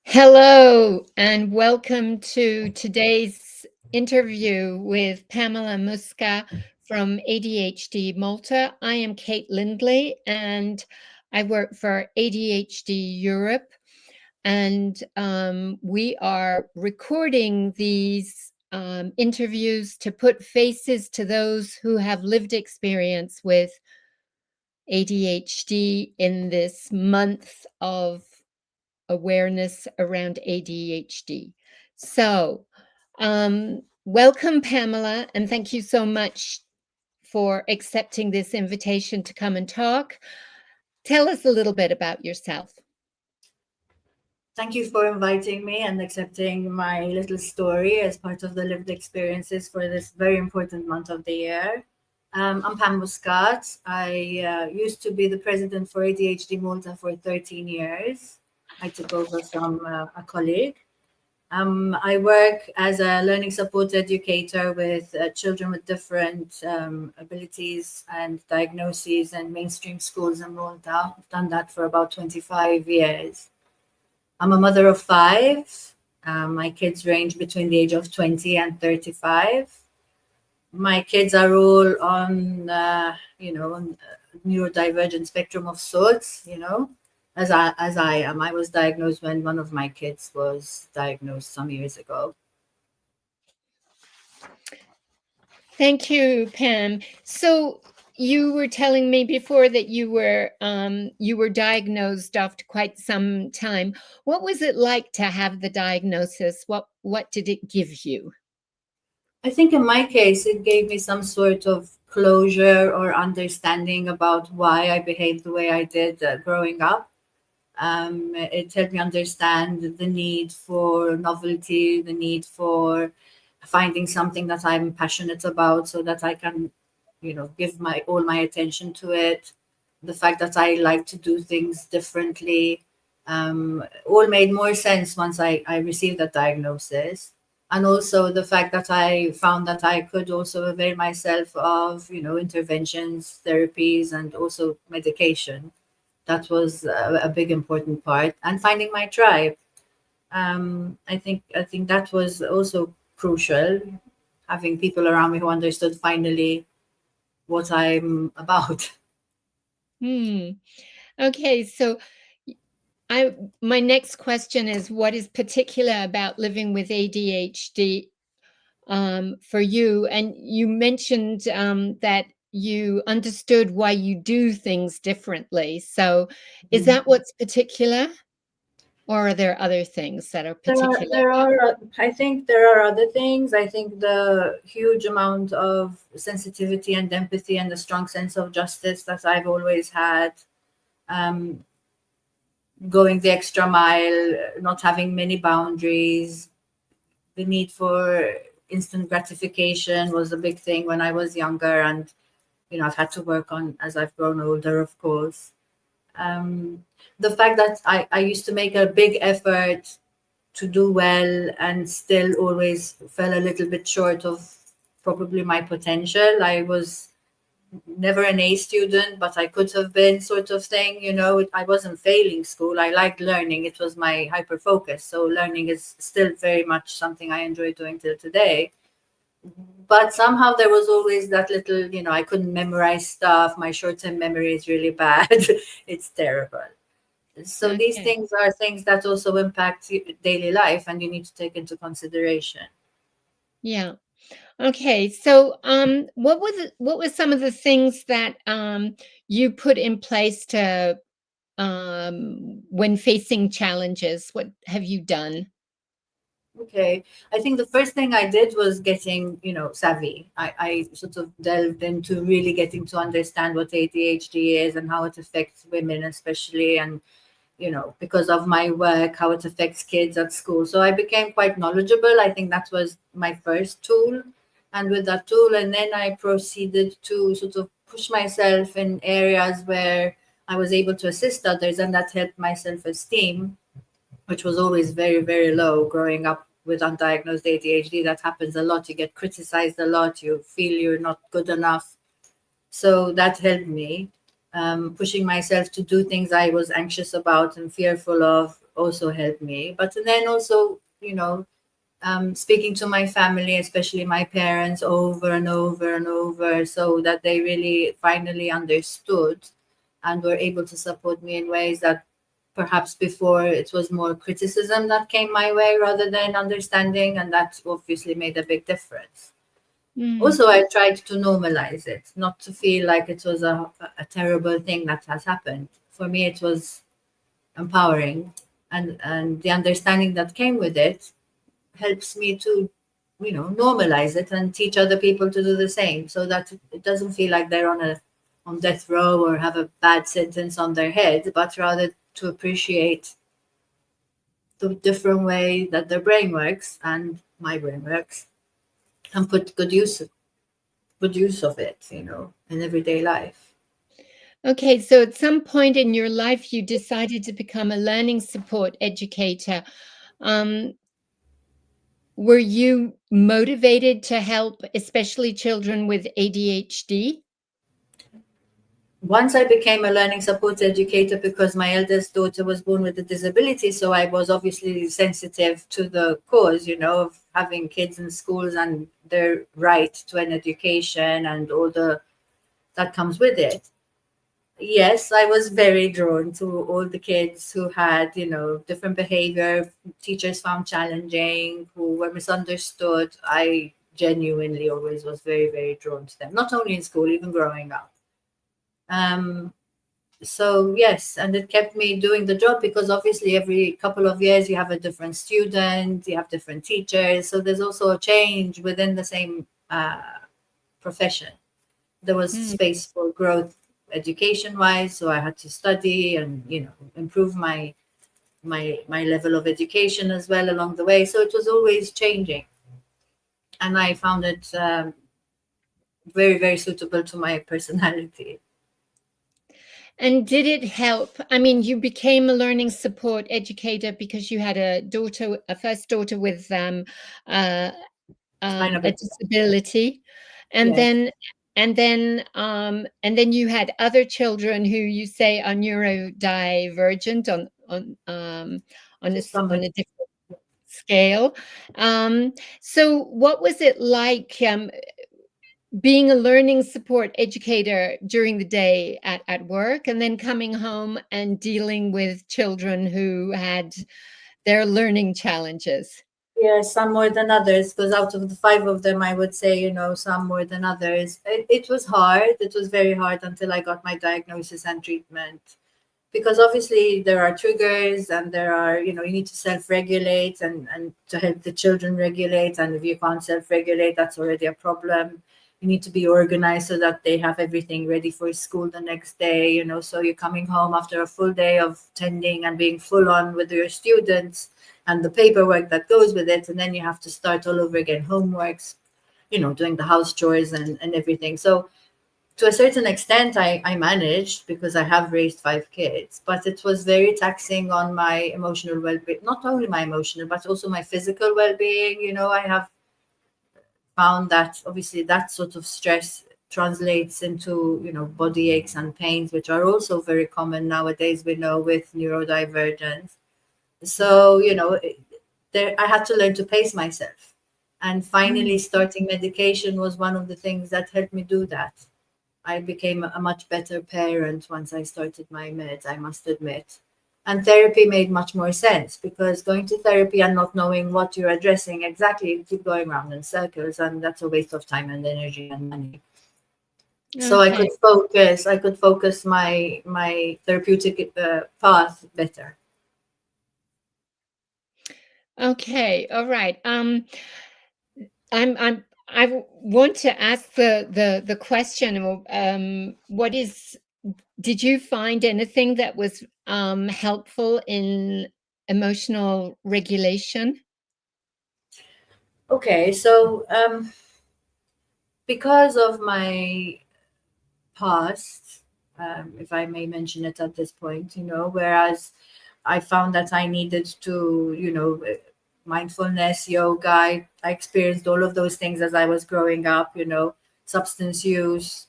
Hello, and welcome to today's interview with Pamela Muscat from ADHD Malta. I am Kate Lindley, and I work for ADHD Europe. And we are recording these interviews to put faces to those who have lived experience with ADHD in this month of awareness around ADHD. So, welcome, Pamela, and thank you so much for accepting this invitation to come and talk. Tell us a little bit about yourself. Thank you for inviting me and accepting my little story as part of the lived experiences for this very important month of the year. I'm Pam Muscat. I used to be the president for ADHD Malta for 13 years. I took over from a colleague. I work as a learning support educator with children with different abilities and diagnoses in mainstream schools in Malta. I've done that for about 25 years. I'm a mother of 5. My kids range between the age of 20 and 35. My kids are all on, on neurodivergent spectrum of sorts, as I am. I was diagnosed when one of my kids was diagnosed some years ago. Thank you, Pam. So you were telling me before that you were diagnosed after quite some time. What was it like to have the diagnosis? What did it give you? I think in my case, it gave me some sort of closure or understanding about why I behaved the way I did growing up. It helped me understand the need for novelty, the need for finding something that I'm passionate about so that I can, give all my attention to it. The fact that I like to do things differently all made more sense once I received that diagnosis. And also the fact that I found that I could also avail myself of, interventions, therapies, and also medication. That was a big important part. And finding my tribe. I think that was also crucial. Having people around me who understood finally what I'm about. Okay, so my next question is, what is particular about living with ADHD for you? And you mentioned that you understood why you do things differently. So is that what's particular? Or are there other things that are particular? I think there are other things. I think the huge amount of sensitivity and empathy and the strong sense of justice that I've always had, going the extra mile, not having many boundaries, the need for instant gratification was a big thing when I was younger. And, I've had to work on as I've grown older, of course. The fact that I used to make a big effort to do well and still always fell a little bit short of probably my potential. I was never an A student, but I could have been, sort of thing. I wasn't failing school. I liked learning. It was my hyper focus. So learning is still very much something I enjoy doing till today. But somehow there was always that little, I couldn't memorize stuff. My short-term memory is really bad. It's terrible. So Okay. these things are things that also impact daily life, and you need to take into consideration. Yeah. Okay. So what was some of the things that you put in place to when facing challenges? What have you done? Okay. I think the first thing I did was getting, savvy. I sort of delved into really getting to understand what ADHD is and how it affects women, especially, and, because of my work, how it affects kids at school. So I became quite knowledgeable. I think that was my first tool. And with that tool, and then I proceeded to sort of push myself in areas where I was able to assist others, and that helped my self-esteem, which was always very, very low growing up with undiagnosed ADHD. That happens a lot. You get criticized a lot. You feel you're not good enough. So that helped me. pushing myself to do things I was anxious about and fearful of also helped me. But then also, speaking to my family, especially my parents, over and over and over, so that they really finally understood and were able to support me in ways that perhaps before it was more criticism that came my way rather than understanding. And that obviously made a big difference. Also, I tried to normalize it, not to feel like it was a terrible thing that has happened. For me, it was empowering, and the understanding that came with it helps me to, normalize it and teach other people to do the same, so that it doesn't feel like they're on death row or have a bad sentence on their head, but rather to appreciate the different way that their brain works and my brain works, and put good use of it, in everyday life. Okay, so at some point in your life, you decided to become a learning support educator. Um, were you motivated to help, especially children with ADHD? Once I became a learning support educator because my eldest daughter was born with a disability, so I was obviously sensitive to the cause, of having kids in schools and their right to an education and all the that comes with it. Yes, I was very drawn to all the kids who had, different behavior, teachers found challenging, who were misunderstood. I genuinely always was very, very drawn to them, not only in school, even growing up. Um, so yes, and it kept me doing the job because obviously every couple of years you have a different student, you have different teachers. So there's also a change within the same profession. There was space for growth education wise, so I had to study and improve my level of education as well along the way. So it was always changing, and I found it very, very suitable to my personality. And did it help? I mean, you became a learning support educator because you had a first daughter with uh, Kind of a a disability, and yes, then and then you had other children who you say are neurodivergent some. on a different scale. So, what was it like being a learning support educator during the day at work, and then coming home and dealing with children who had their learning challenges? Yes, some more than others, because out of the five of them, I would say, some more than others. It was hard. It was very hard until I got my diagnosis and treatment. Because obviously there are triggers and there are, you need to self-regulate and to help the children regulate. And if you can't self-regulate, that's already a problem. You need to be organized so that they have everything ready for school the next day, so you're coming home after a full day of tending and being full on with your students and the paperwork that goes with it. And then you have to start all over again, homeworks, doing the house chores and everything. So to a certain extent, I managed because I have raised five kids, but it was very taxing on my emotional well-being, not only my emotional, but also my physical well-being. I have found that obviously that sort of stress translates into, body aches and pains, which are also very common nowadays, we know, with neurodivergence. So, there I had to learn to pace myself. And finally, starting medication was one of the things that helped me do that. I became a much better parent once I started my meds, I must admit. And therapy made much more sense because going to therapy and not knowing what you're addressing exactly, you keep going around in circles, and that's a waste of time and energy and money. So Okay. I could focus my therapeutic path better. Okay. All right. I want to ask the question. What is? Did you find anything that was helpful in emotional regulation? Okay, so because of my past, if I may mention it at this point, whereas I found that I needed to, mindfulness, yoga, I experienced all of those things as I was growing up, substance use,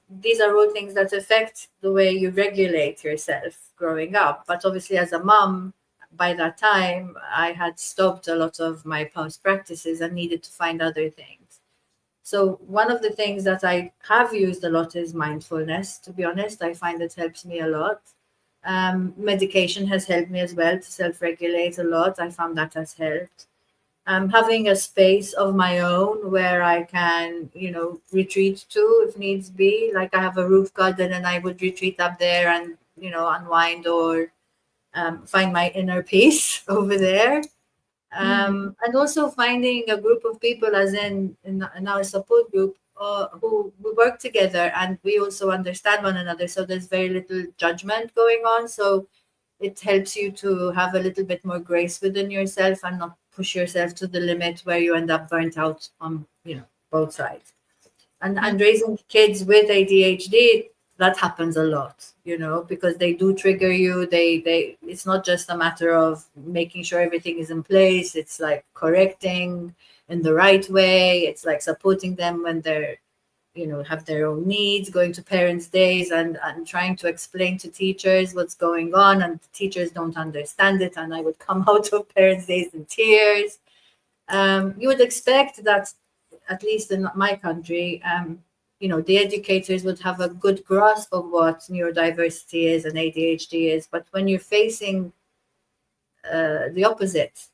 these are all things that affect the way you regulate yourself growing up. But obviously, as a mom, by that time, I had stopped a lot of my past practices and needed to find other things. So, one of the things that I have used a lot is mindfulness. To be honest, I find it helps me a lot. Medication has helped me as well to self regulate a lot. I found that has helped. Having a space of my own where I can, retreat to if needs be. Like I have a roof garden and I would retreat up there and, unwind or find my inner peace over there. And also finding a group of people, as in our support group, who we work together and we also understand one another. So there's very little judgment going on. So it helps you to have a little bit more grace within yourself and not push yourself to the limit where you end up burnt out on both sides. And raising kids with ADHD, that happens a lot, because they do trigger you. They It's not just a matter of making sure everything is in place. It's like correcting in the right way. It's like supporting them when they're have their own needs, going to parents' days and trying to explain to teachers what's going on, and the teachers don't understand it. And I would come out of parents' days in tears. You would expect that, at least in my country, the educators would have a good grasp of what neurodiversity is and ADHD is. But when you're facing the opposite,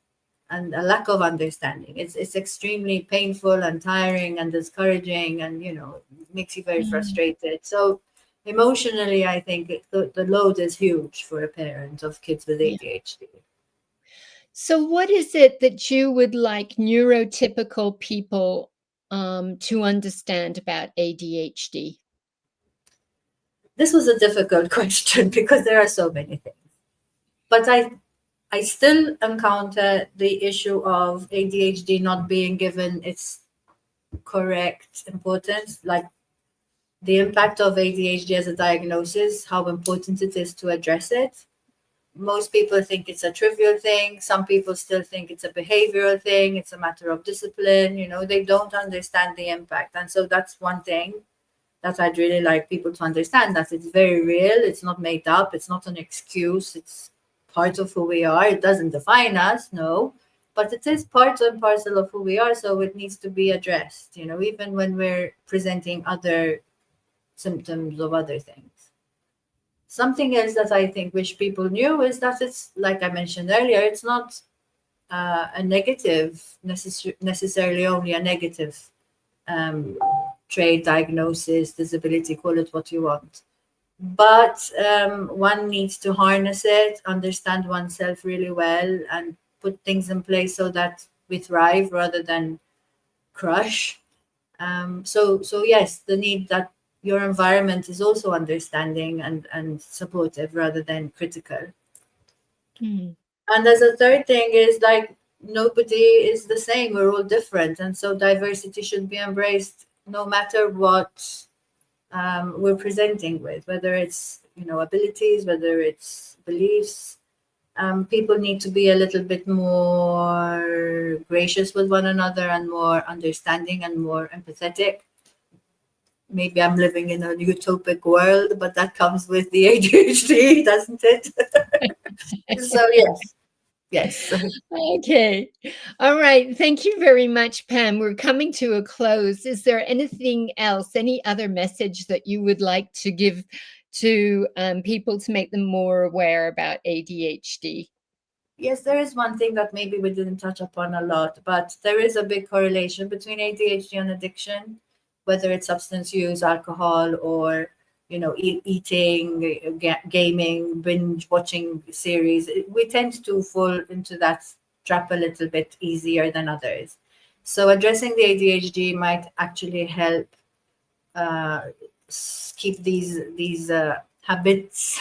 and a lack of understanding, it's extremely painful and tiring and discouraging, and makes you very frustrated. So emotionally, I think the load is huge for a parent of kids with ADHD. So what is it that you would like neurotypical people to understand about ADHD? This was a difficult question because there are so many things. But I still encounter the issue of ADHD not being given its correct importance, like the impact of ADHD as a diagnosis, how important it is to address it. Most people think it's a trivial thing. Some people still think it's a behavioral thing. It's a matter of discipline. They don't understand the impact. And so that's one thing that I'd really like people to understand, that it's very real. It's not made up. It's not an excuse. It's part of who we are. It doesn't define us, no, but it is part and parcel of who we are. So it needs to be addressed, even when we're presenting other symptoms of other things. Something else that I think wish people knew is that it's, like I mentioned earlier, it's not a negative, necessarily only a negative trait, diagnosis, disability, call it what you want. But one needs to harness it, understand oneself really well, and put things in place so that we thrive rather than crush. So yes, the need that your environment is also understanding and supportive rather than critical. And as a third thing is, like, nobody is the same. We're all different. And so diversity should be embraced no matter what we're presenting with, whether it's, abilities, whether it's beliefs. People need to be a little bit more gracious with one another and more understanding and more empathetic. Maybe I'm living in a utopic world, but that comes with the ADHD, doesn't it? So yes. Okay. All right. Thank you very much, Pam. We're coming to a close. Is there anything else, any other message that you would like to give to people to make them more aware about ADHD? Yes, there is one thing that maybe we didn't touch upon a lot, but there is a big correlation between ADHD and addiction, whether it's substance use, alcohol, or eating, gaming, binge watching series. We tend to fall into that trap a little bit easier than others. So addressing the ADHD might actually help keep these habits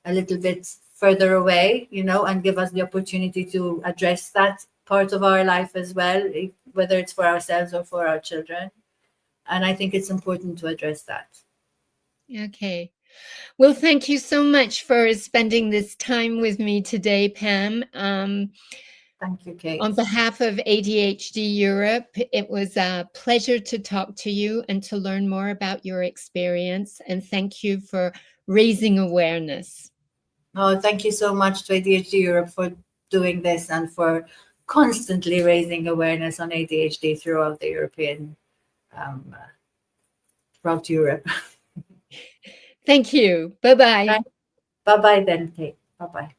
a little bit further away, and give us the opportunity to address that part of our life as well, whether it's for ourselves or for our children. And I think it's important to address that. Okay. Well, thank you so much for spending this time with me today, Pam. Thank you, Kate. On behalf of ADHD Europe, it was a pleasure to talk to you and to learn more about your experience. And thank you for raising awareness. Oh, thank you so much to ADHD Europe for doing this and for constantly raising awareness on ADHD throughout the throughout Europe. Thank you. Bye-bye. Bye bye then, Kate. Bye bye.